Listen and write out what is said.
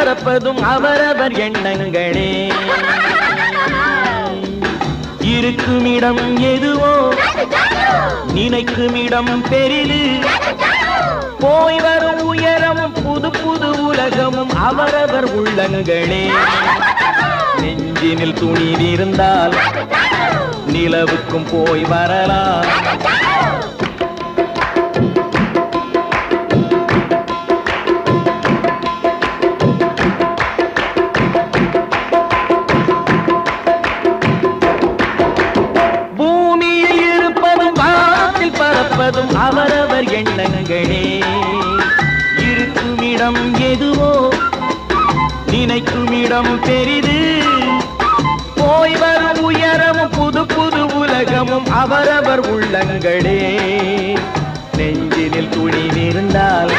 பரப்பதும் அவரவர் எண்ணங்களே. இருக்குமிடம் எதுவோ நினைக்குமிடம் பெரிது. போய் வரும் உயரமும் புது புது உலகமும் அவரவர் உள்ளங்களே. நெஞ்சினில் துணிவிருந்தால் நிலவுக்கும் போய் வரலாம். பூமியில் இருப்பதும் வானத்தில் பறப்பதும் அவரவர் எண்ணங்களே. இருக்குமிடம் எதுவோ நினைக்குமிடம் பெரிது. போய் வரும் உயரமும் புது புது உலகமும் அவரவர் உள்ளங்களே. நெஞ்சினில் துணிவிருந்தால்